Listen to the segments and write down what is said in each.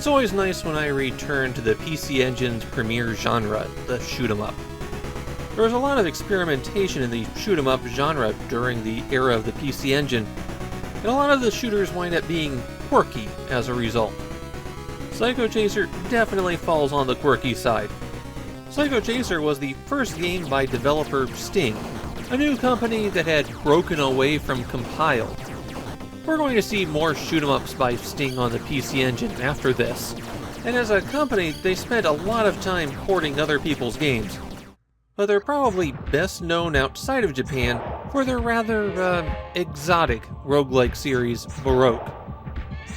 It's always nice when I return to the PC Engine's premier genre, the shoot 'em up. There was a lot of experimentation in the shoot 'em up genre during the era of the PC Engine, and a lot of the shooters wind up being quirky as a result. Psycho Chaser definitely falls on the quirky side. Psycho Chaser was the first game by developer Sting, a new company that had broken away from Compile. We're going to see more shoot 'em ups by Sting on the PC Engine after this, and as a company they spent a lot of time porting other people's games. But they're probably best known outside of Japan for their rather, exotic roguelike series, Baroque.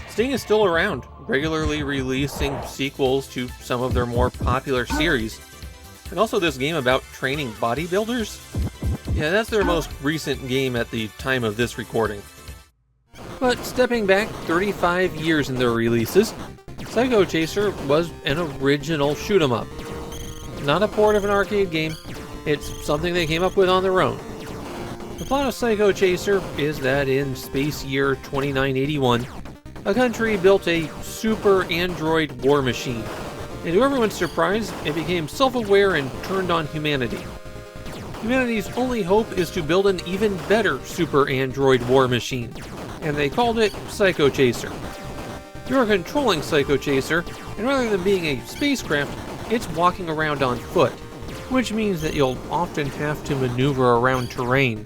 Sting is still around, regularly releasing sequels to some of their more popular series. And also this game about training bodybuilders? Yeah, that's their most recent game at the time of this recording. But stepping back 35 years in their releases, Psycho Chaser was an original shoot 'em up. Not a port of an arcade game, it's something they came up with on their own. The plot of Psycho Chaser is that in space year 2981, a country built a super android war machine, and to everyone's surprise, it became self-aware and turned on humanity. Humanity's only hope is to build an even better super android war machine, and they called it Psycho Chaser. You're controlling Psycho Chaser, and rather than being a spacecraft, it's walking around on foot, which means that you'll often have to maneuver around terrain.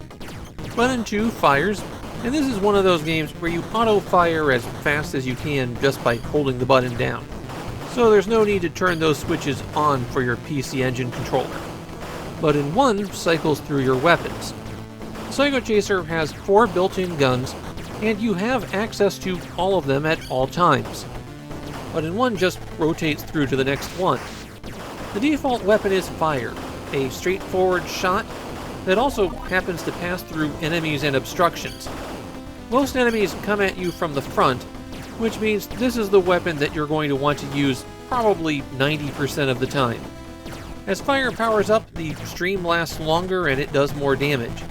Button 2 fires, and this is one of those games where you auto-fire as fast as you can just by holding the button down, so there's no need to turn those switches on for your PC Engine controller. Button 1 cycles through your weapons. Psycho Chaser has 4 built-in guns, and you have access to all of them at all times. Button 1 just rotates through to the next one. The default weapon is fire, a straightforward shot that also happens to pass through enemies and obstructions. Most enemies come at you from the front, which means this is the weapon that you're going to want to use probably 90% of the time. As fire powers up, the stream lasts longer and it does more damage.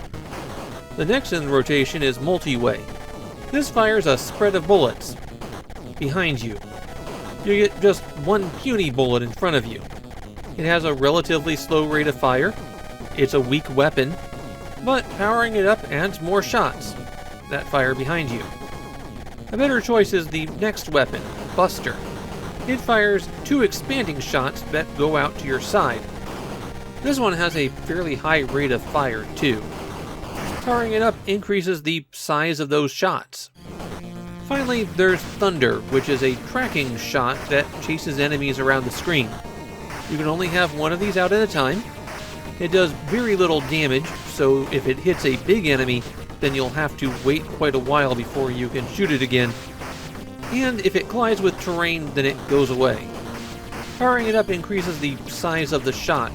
The next in the rotation is multi-way. This fires a spread of bullets behind you. You get just one puny bullet in front of you. It has a relatively slow rate of fire. It's a weak weapon, but powering it up adds more shots that fire behind you. A better choice is the next weapon, Buster. It fires 2 expanding shots that go out to your side. This one has a fairly high rate of fire too. Powering it up increases the size of those shots. Finally, there's Thunder, which is a tracking shot that chases enemies around the screen. You can only have one of these out at a time. It does very little damage, so if it hits a big enemy, then you'll have to wait quite a while before you can shoot it again. And if it collides with terrain, then it goes away. Powering it up increases the size of the shot,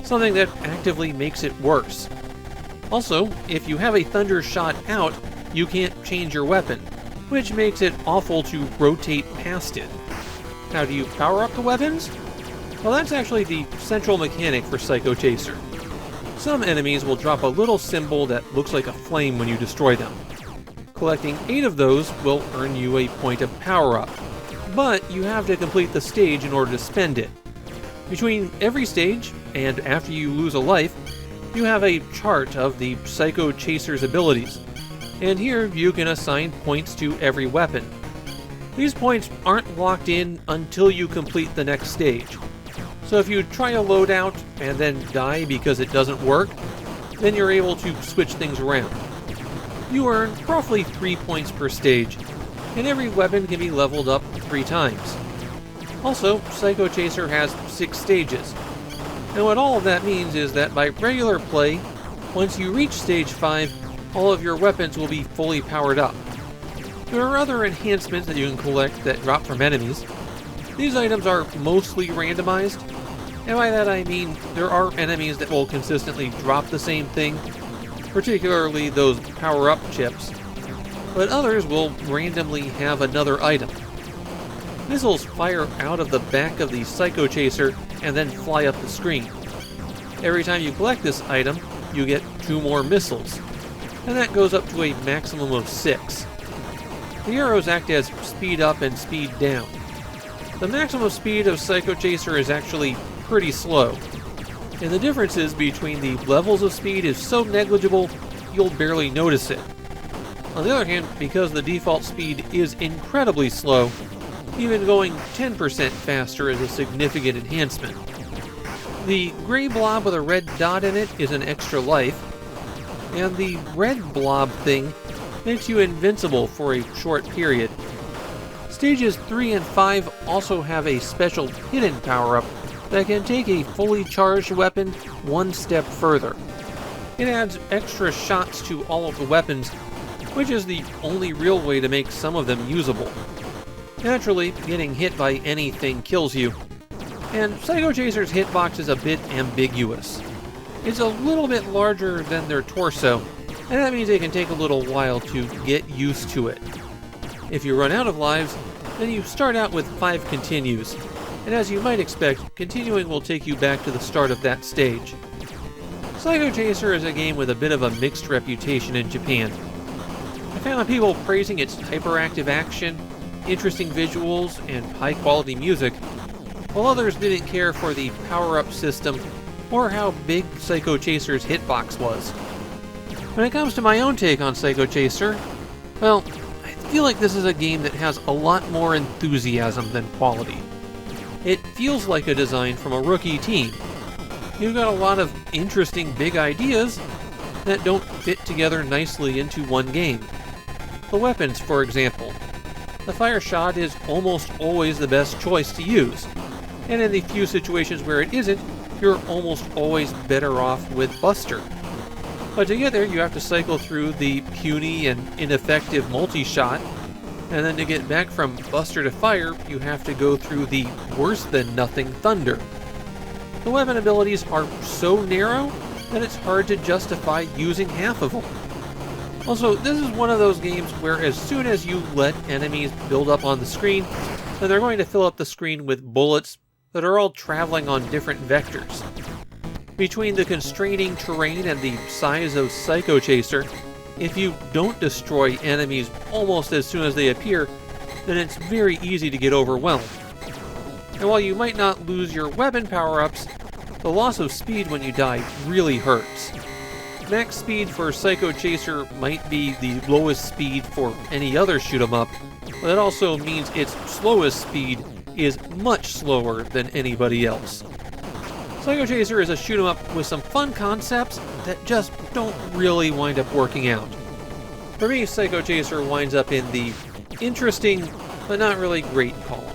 something that actively makes it worse. Also, if you have a Thunder shot out, you can't change your weapon, which makes it awful to rotate past it. How do you power up the weapons? Well, that's actually the central mechanic for Psycho Chaser. Some enemies will drop a little symbol that looks like a flame when you destroy them. Collecting 8 of those will earn you a point of power-up, but you have to complete the stage in order to spend it. Between every stage, and after you lose a life, you have a chart of the Psycho Chaser's abilities, and here you can assign points to every weapon. These points aren't locked in until you complete the next stage, so if you try a loadout and then die because it doesn't work, then you're able to switch things around. You earn roughly 3 points per stage, and every weapon can be leveled up 3 times. Also, Psycho Chaser has 6 stages, and what all of that means is that by regular play, once you reach stage 5, all of your weapons will be fully powered up. There are other enhancements that you can collect that drop from enemies. These items are mostly randomized, and by that I mean there are enemies that will consistently drop the same thing, particularly those power-up chips, but others will randomly have another item. Missiles fire out of the back of the Psycho Chaser and then fly up the screen. Every time you collect this item, you get 2 more missiles, and that goes up to a maximum of 6. The arrows act as speed up and speed down. The maximum speed of Psycho Chaser is actually pretty slow, and the differences between the levels of speed is so negligible you'll barely notice it. On the other hand, because the default speed is incredibly slow, even going 10% faster is a significant enhancement. The gray blob with a red dot in it is an extra life, and the red blob thing makes you invincible for a short period. Stages 3 and 5 also have a special hidden power-up that can take a fully charged weapon one step further. It adds extra shots to all of the weapons, which is the only real way to make some of them usable. Naturally, getting hit by anything kills you, and Psycho Chaser's hitbox is a bit ambiguous. It's a little bit larger than their torso, and that means it can take a little while to get used to it. If you run out of lives, then you start out with 5 continues, and as you might expect, continuing will take you back to the start of that stage. Psycho Chaser is a game with a bit of a mixed reputation in Japan. I found people praising its hyperactive action, interesting visuals, and high-quality music, while others didn't care for the power-up system or how big Psycho Chaser's hitbox was. When it comes to my own take on Psycho Chaser, well, I feel like this is a game that has a lot more enthusiasm than quality. It feels like a design from a rookie team. You've got a lot of interesting big ideas that don't fit together nicely into one game. The weapons, for example. The fire shot is almost always the best choice to use, and in the few situations where it isn't, you're almost always better off with Buster. But to get there, you have to cycle through the puny and ineffective multi-shot, and then to get back from Buster to fire, you have to go through the worse-than-nothing Thunder. The weapon abilities are so narrow that it's hard to justify using half of them. Also, this is one of those games where as soon as you let enemies build up on the screen, then they're going to fill up the screen with bullets that are all traveling on different vectors. Between the constraining terrain and the size of Psycho Chaser, if you don't destroy enemies almost as soon as they appear, then it's very easy to get overwhelmed. And while you might not lose your weapon power-ups, the loss of speed when you die really hurts. Max speed for Psycho Chaser might be the lowest speed for any other shoot-'em-up, but that also means its slowest speed is much slower than anybody else. Psycho Chaser is a shoot-'em-up with some fun concepts that just don't really wind up working out. For me, Psycho Chaser winds up in the interesting, but not really great column.